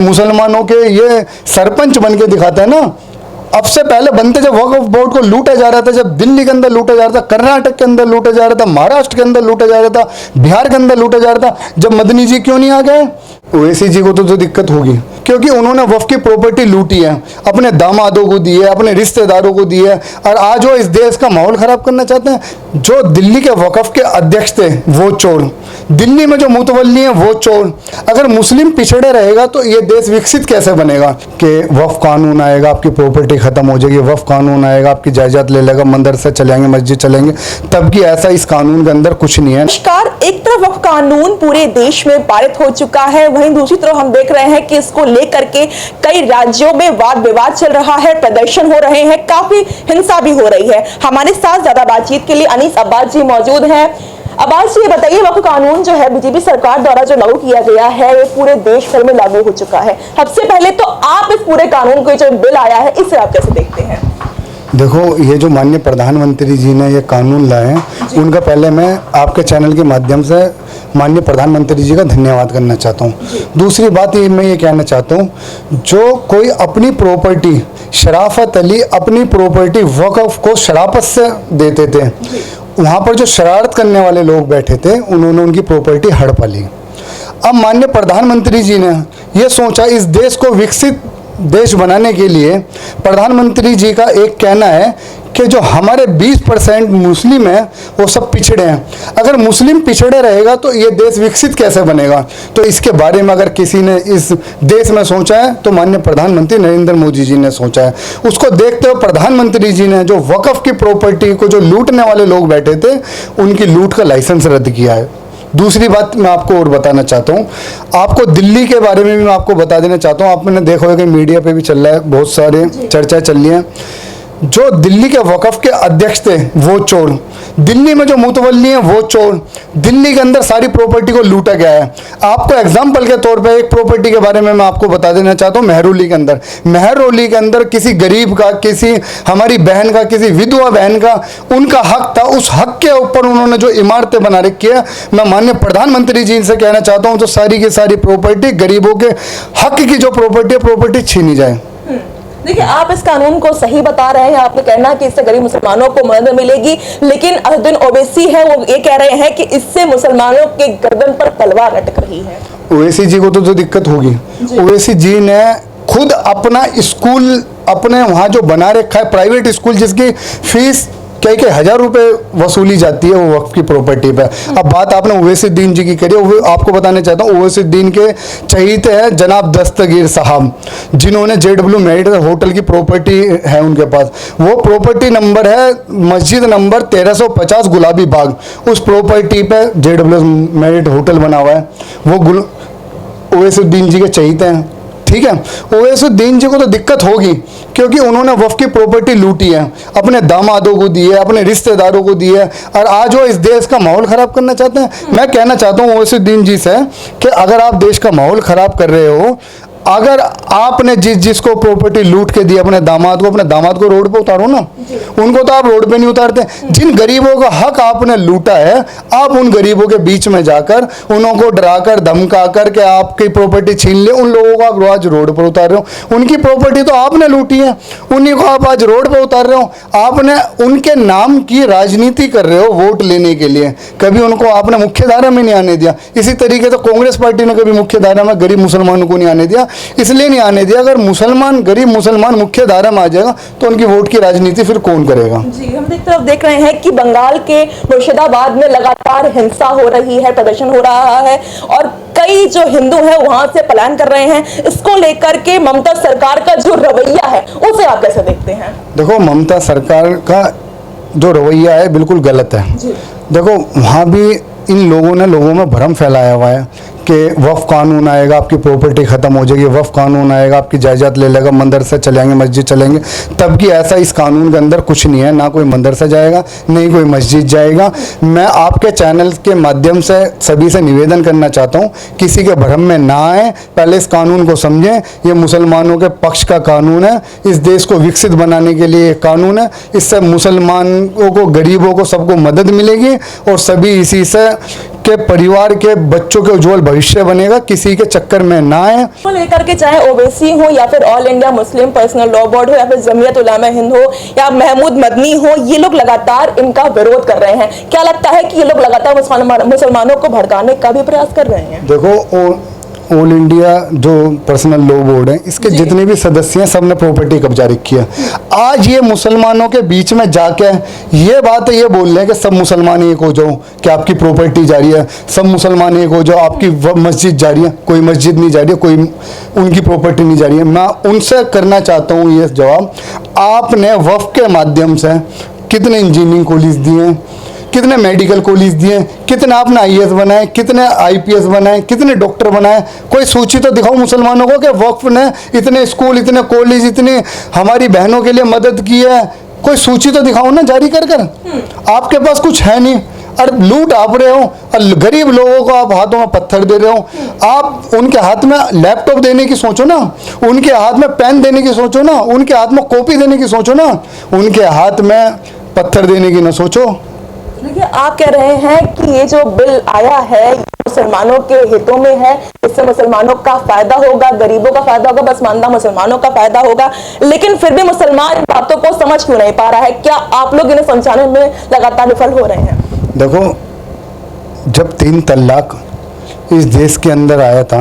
मुसलमानों के ये सरपंच बन के दिखाते हैं ना। अब से पहले बनते जब वक्फ बोर्ड को लूटा जा रहा था, जब दिल्ली के अंदर लूटा जा रहा था, कर्नाटक के अंदर लूटा जा रहा था, महाराष्ट्र के अंदर लूटा जा रहा था, बिहार के अंदर लूटा जा रहा था, जब मदनी जी क्यों नहीं आ गए? ओवैसी जी को तो दिक्कत होगी, क्योंकि उन्होंने वक्फ की प्रॉपर्टी लूटी है, अपने दामादों को दी है, अपने रिश्तेदारों को दी है, और आज वो इस देश का माहौल खराब करना चाहते हैं। जो दिल्ली के वक्फ के अध्यक्ष थे वो चोर, दिल्ली में जो मुतवल्ली हैं वो चोर। अगर मुस्लिम पिछड़े रहेगा तो ये देश विकसित कैसे बनेगा? कि वक्फ कानून आएगा, आपकी प्रॉपर्टी खत्म हो जाएगी, वक्फ कानून आएगा, आपकी जायदाद ले लेगा, मदरसे चलेंगे, मस्जिद चलेंगे, तब की ऐसा इस कानून के अंदर कुछ नहीं है। नमस्कार। एक तरफ वक्फ कानून पूरे देश में पारित हो चुका है, वहीं दूसरी तरफ हम देख रहे हैं कि इसको लेकर के कई राज्यों में वाद विवाद चल रहा है, प्रदर्शन हो रहे हैं, काफी हिंसा भी हो रही है। हमारे साथ ज्यादा बातचीत के लिए अनीस अब्बास जी मौजूद हैं। अब्बास जी, ये बताइए, वक्फ कानून जो है बीजेपी सरकार द्वारा जो लागू किया गया है, ये पूरे देश भर में लागू हो चुका है। सबसे पहले तो आप इस पूरे कानून को, जो बिल आया है, इसे आप कैसे देखते हैं? देखो, ये जो माननीय प्रधानमंत्री जी ने ये कानून लाए हैं, उनका पहले मैं आपके चैनल के माध्यम से माननीय प्रधानमंत्री जी का धन्यवाद करना चाहता हूँ। दूसरी बात मैं ये कहना चाहता हूँ, जो कोई अपनी प्रॉपर्टी, शराफत अली अपनी प्रॉपर्टी वक्फ को शराफत से देते थे, वहाँ पर जो शरारत करने वाले लोग बैठे थे, उन्होंने उनकी प्रॉपर्टी हड़प ली। अब माननीय प्रधानमंत्री जी ने ये सोचा, इस देश को विकसित देश बनाने के लिए प्रधानमंत्री जी का एक कहना है कि जो हमारे 20% मुस्लिम हैं वो सब पिछड़े हैं। अगर मुस्लिम पिछड़े रहेगा तो ये देश विकसित कैसे बनेगा? तो इसके बारे में अगर किसी ने इस देश में सोचा है तो माननीय प्रधानमंत्री नरेंद्र मोदी जी ने सोचा है। उसको देखते हुए प्रधानमंत्री जी ने जो वक्फ की प्रॉपर्टी को जो लूटने वाले लोग बैठे थे, उनकी लूट का लाइसेंस रद्द किया है। दूसरी बात मैं आपको और बताना चाहता हूँ, आपको दिल्ली के बारे में भी मैं आपको बता देना चाहता हूँ। आपने देखा होगा कि मीडिया पे भी चल रहा है, बहुत सारे चर्चा चल रही है। जो दिल्ली के वक्फ के अध्यक्ष थे वो चोर, दिल्ली में जो मुतवल्ली हैं वो चोर, दिल्ली के अंदर सारी प्रॉपर्टी को लूटा गया है। आपको एग्जाम्पल के तौर पे एक प्रॉपर्टी के बारे में मैं आपको बता देना चाहता हूँ। मेहरौली के अंदर, मेहरौली के अंदर किसी गरीब का, किसी हमारी बहन का, किसी विधवा बहन का उनका हक था, उस हक के ऊपर उन्होंने जो इमारतें बना रखी है, मैं माननीय प्रधानमंत्री जी से कहना चाहता हूँ, तो सारी की सारी प्रॉपर्टी, गरीबों के हक की जो प्रॉपर्टी छीनी जाए। देखिए, आप इस कानून को सही बता रहे हैं, आपने कहना कि इससे गरीब मुसलमानों को मदद मिलेगी, लेकिन असदुद्दीन ओवैसी है वो ये कह रहे हैं कि इससे मुसलमानों के गर्दन पर तलवार लटक रही है। ओवैसी जी को तो दिक्कत होगी। ओवैसी जी ने खुद अपना स्कूल अपने वहाँ जो बना रखा है, प्राइवेट स्कूल, जिसकी फीस कई 1000 रुपए वसूली जाती है वो वक्फ की प्रॉपर्टी पे। अब बात आपने ओवैसीद्दीन जी की करी, आपको बताना चाहता हूँ, ओवैसीद्दीन के चहीते हैं जनाब दस्तगीर साहब, जिन्होंने JW मेरिट होटल की प्रॉपर्टी है उनके पास। वो प्रॉपर्टी नंबर है मस्जिद नंबर 1350 गुलाबी बाग, उस प्रॉपर्टी पे JW मेरिट होटल बना हुआ है। वो ओवैसीद्दीन जी के चहीते हैं, ठीक है। ओवैसीद्दीन जी को तो दिक्कत होगी, क्योंकि उन्होंने वक्फ की प्रॉपर्टी लूटी है, अपने दामादों को दी है, अपने रिश्तेदारों को दी है, और आज वो इस देश का माहौल खराब करना चाहते हैं। मैं कहना चाहता हूँ ओवैसीद्दीन जी से कि अगर आप देश का माहौल खराब कर रहे हो, अगर आपने जिसको प्रॉपर्टी लूट के दी अपने दामाद को रोड पे उतारो ना, उनको तो आप रोड पे नहीं उतारते। जिन गरीबों का हक आपने लूटा है, आप उन गरीबों के बीच में जाकर उनको डराकर धमका कर के आपकी प्रॉपर्टी छीन ले, उन लोगों को आप आज रोड पर उतार रहे हो। उनकी प्रॉपर्टी तो आपने लूटी है, उन्हीं को आप आज रोड पर उतार रहे हो। आपने उनके नाम की राजनीति कर रहे हो वोट लेने के लिए, कभी उनको आपने मुख्य धारा में नहीं आने दिया। इसी तरीके से कांग्रेस पार्टी ने कभी मुख्य धारा में गरीब मुसलमानों को नहीं आने दिया, इसलिए नहीं आने दिया। अगर गरीब मुसलमान मुख्य धारा में आ जाएगा तो उनकी वोट की राजनीति फिर कौन करेगा? जी, हम एक तरफ देख रहे हैं कि बंगाल के मुर्शिदाबाद में लगातार हिंसा हो रही है, प्रदर्शन हो रहा है, और कई जो हिंदू हैं वहां से पलायन कर रहे हैं। इसको लेकर के ममता सरकार का जो रवैया है, उसे आप कैसे देखते हैं? देखो, ममता सरकार का जो रवैया है बिल्कुल गलत है। देखो, वहाँ भी इन लोगों में भ्रम फैलाया हुआ है कि वक्फ कानून आएगा, आपकी प्रॉपर्टी खत्म हो जाएगी, वक्फ कानून आएगा, आपकी जायदाद ले लेगा, मदरसे चलेंगे, मस्जिद चलेंगे, तब की ऐसा इस कानून के अंदर कुछ नहीं है। ना कोई मदरसा जाएगा, नहीं कोई मस्जिद जाएगा। मैं आपके चैनल के माध्यम से सभी से निवेदन करना चाहता हूँ, किसी के भ्रम में ना आए, पहले इस कानून को समझें। ये मुसलमानों के पक्ष का कानून है, इस देश को विकसित बनाने के लिए कानून है। इससे मुसलमानों को, गरीबों को, सबको मदद मिलेगी, और सभी इसी से के परिवार के बच्चों के उज्जवल भविष्य बनेगा, किसी के चक्कर में ना आए। को लेकर के चाहे ओवैसी हो या फिर all India Muslim personal law board हो या फिर जमीयत उलमा हिंद हो या महमूद मदनी हो, ये लोग लगातार इनका विरोध कर रहे हैं। क्या लगता है कि ये लोग लगातार मुसलमानों को भड़काने का भी प्रयास कर रहे हैं? देखो, ऑल इंडिया जो पर्सनल लॉ बोर्ड है, इसके जितने भी सदस्य हैं सब ने प्रॉपर्टी कब्जा रखी है। आज ये मुसलमानों के बीच में जाके ये बात ये बोल रहे हैं कि सब मुसलमान एक हो जाओ, कि आपकी प्रॉपर्टी जा रही है, सब मुसलमान एक हो जाओ, आपकी मस्जिद जा रही है। कोई मस्जिद नहीं जा रही है, कोई उनकी प्रॉपर्टी नहीं जा रही है। मैं उनसे करना चाहता हूँ ये जवाब, आपने वक्फ के माध्यम से कितने इंजीनियरिंग कॉलेज दिए, कितने मेडिकल कॉलेज दिए, कितने आपने IAS बनाए, कितने IPS बनाए, कितने डॉक्टर बनाए? कोई सूची तो दिखाओ मुसलमानों को कि वक्फ ने इतने स्कूल, इतने कॉलेज, इतने हमारी बहनों के लिए मदद की है। कोई सूची तो दिखाओ ना जारी कर कर। आपके पास कुछ है नहीं और लूट आप रहे हो, और गरीब लोगों को आप हाथों में पत्थर दे रहे हो। आप उनके हाथ में लैपटॉप देने की सोचो ना, उनके हाथ में पेन देने की सोचो ना, उनके हाथ में कॉपी देने की सोचो ना, उनके हाथ में पत्थर देने की ना सोचो। देखिए, आप कह रहे हैं कि ये जो बिल आया है मुसलमानों के हितों में है, इससे मुसलमानों का फायदा होगा, गरीबों का फायदा होगा, पसमानदा मुसलमानों का फायदा होगा, लेकिन फिर भी मुसलमान इन बातों को समझ क्यों नहीं पा रहा है? क्या आप लोग इन्हें समझाने में लगातार विफल हो रहे हैं? देखो, जब 3 तलाक इस देश के अंदर आया था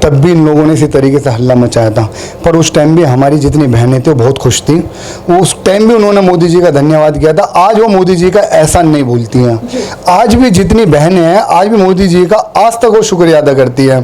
तब भी इन लोगों ने इसी तरीके से हल्ला मचाया था, पर उस टाइम भी हमारी जितनी बहनें थी वो बहुत खुश थी। वो उस टाइम भी उन्होंने मोदी जी का धन्यवाद किया था। आज वो मोदी जी का एहसान नहीं भूलती हैं। आज भी जितनी बहनें हैं आज भी मोदी जी का आज तक वो शुक्रिया अदा करती है।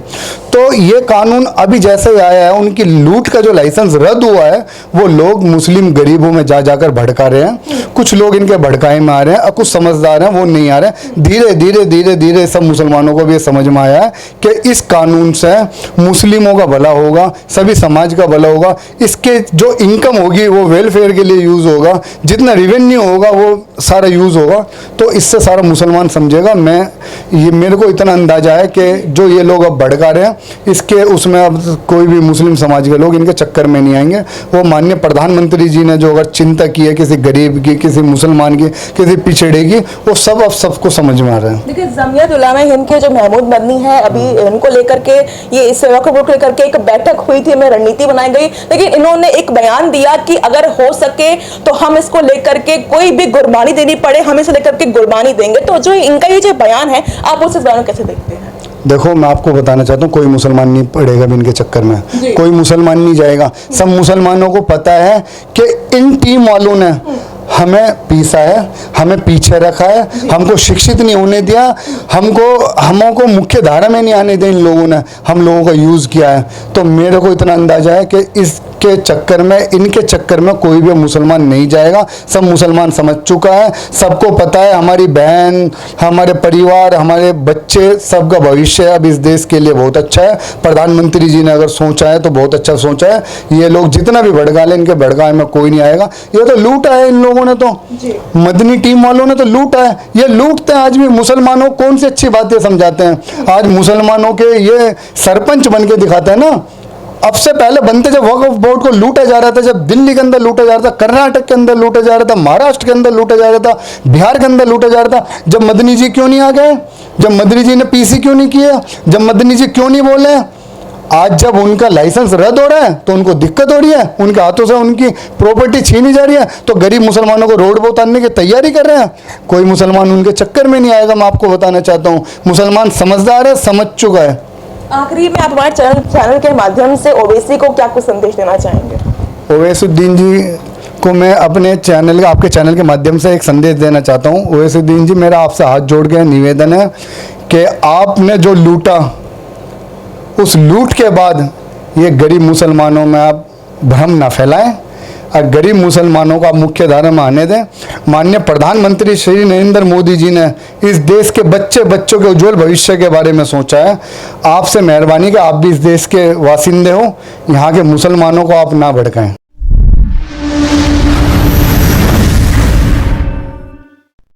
तो ये कानून अभी जैसे ही आया है, उनकी लूट का जो लाइसेंस रद्द हुआ है, वो लोग मुस्लिम गरीबों में जा जाकर भड़का रहे हैं। कुछ लोग इनके भड़काए में आ रहे हैं और कुछ समझदार हैं वो नहीं आ रहे। धीरे धीरे धीरे धीरे सब मुसलमानों को भी ये समझ में आया है कि इस कानून से मुस्लिमों का भला होगा, सभी समाज का भला होगा। इसके जो इनकम होगी वो वेलफेयर के लिए यूज़ होगा, जितना रेवेन्यू होगा वो सारा यूज़ होगा। तो इससे सारा मुसलमान समझेगा। मेरे को इतना अंदाजा है कि जो ये लोग अब भड़का रहे हैं, इसके उसमें अब कोई भी मुस्लिम समाज के लोग इनके चक्कर में नहीं आएंगे। वो माननीय प्रधानमंत्री जी ने जो अगर चिंता की है किसी गरीब की, किसी मुसलमान की, किसी पिछड़े की, वो सब अब सबको समझ में आ रहा है। देखिए, जमीयत उलमा हिंद के जो महमूद मदनी है, अभी इनको लेकर के ये इस सेवा को लेकर के एक बैठक हुई थी, में रणनीति बनाई गई, लेकिन इन्होंने एक बयान दिया कि अगर हो सके तो हम इसको लेकर के कोई भी कुर्बानी देनी पड़े, हम इसे लेकर के कुर्बानी देंगे। तो जो इनका ये जो बयान है, आप उस बयान कैसे देखते हैं? देखो, मैं आपको बताना चाहता हूँ, कोई मुसलमान नहीं पड़ेगा भी इनके चक्कर में, कोई मुसलमान नहीं जाएगा। सब मुसलमानों को पता है कि इन टीम वालों ने हमें पीसा है, हमें पीछे रखा है, हमको शिक्षित नहीं होने दिया, हमको मुख्य धारा में नहीं आने दिया। इन लोगों ने हम लोगों का यूज़ किया है। तो मेरे को इतना अंदाजा है कि इसके चक्कर में, इनके चक्कर में कोई भी मुसलमान नहीं जाएगा। सब मुसलमान समझ चुका है, सबको पता है हमारी बहन, हमारे परिवार, हमारे बच्चे, सबका भविष्य अब इस देश के लिए बहुत अच्छा है। प्रधानमंत्री जी ने अगर सोचा है तो बहुत अच्छा सोचा है। ये लोग जितना भी भड़का ले, इनके भड़काए में कोई नहीं आएगा। ये तो लूटा है इन लोगों ने, तो मदनी टीम वालों ने तो लूटा है। ये लूटते हैं आज भी मुसलमानों को। कौन सी अच्छी बातें समझाते हैं? आज मुसलमानों के ये सरपंच बन के दिखाते हैं ना। अब से पहले बनते जब वक्फ बोर्ड को लूटा जा रहा था, जब दिल्ली के अंदर लूटा जा रहा था, कर्नाटक के अंदर लूटा जा रहा था, महाराष्ट्र के अंदर लूटा जा रहा था, बिहार के अंदर लूटा जा रहा था, जब मदनी जी क्यों नहीं आ गए? जब मदनी जी ने पीसी क्यों नहीं किया? जब मदनी जी क्यों नहीं बोले? आज जब उनका लाइसेंस रद्द हो रहा है तो उनको दिक्कत हो रही है, उनके हाथों से उनकी प्रॉपर्टी छीनी जा रही है, तो गरीब मुसलमानों को रोड पर उतारने की तैयारी कर रहे हैं। कोई मुसलमान उनके चक्कर में नहीं आएगा। मैं आपको बताना चाहता हूँ, मुसलमान समझदार है, समझ चुका है। आखिरी में आप हमारे चैनल के माध्यम से ओवैसी को क्या कुछ संदेश देना चाहेंगे? ओवैसुद्दीन जी को मैं अपने चैनल, आपके चैनल के माध्यम से एक संदेश देना चाहता हूँ। ओवैसुद्दीन जी, मेरा आपसे हाथ जोड़ के निवेदन है कि आपने जो लूटा, उस लूट के बाद ये गरीब मुसलमानों में आप भ्रम ना फैलाएं और गरीब मुसलमानों को आप मुख्य धारा में आने दें। माननीय प्रधानमंत्री श्री नरेंद्र मोदी जी ने इस देश के बच्चों के उज्जवल भविष्य के बारे में सोचा है। आपसे मेहरबानी कि आप भी इस देश के वासिंदे हो, यहाँ के मुसलमानों को आप ना भड़काएं।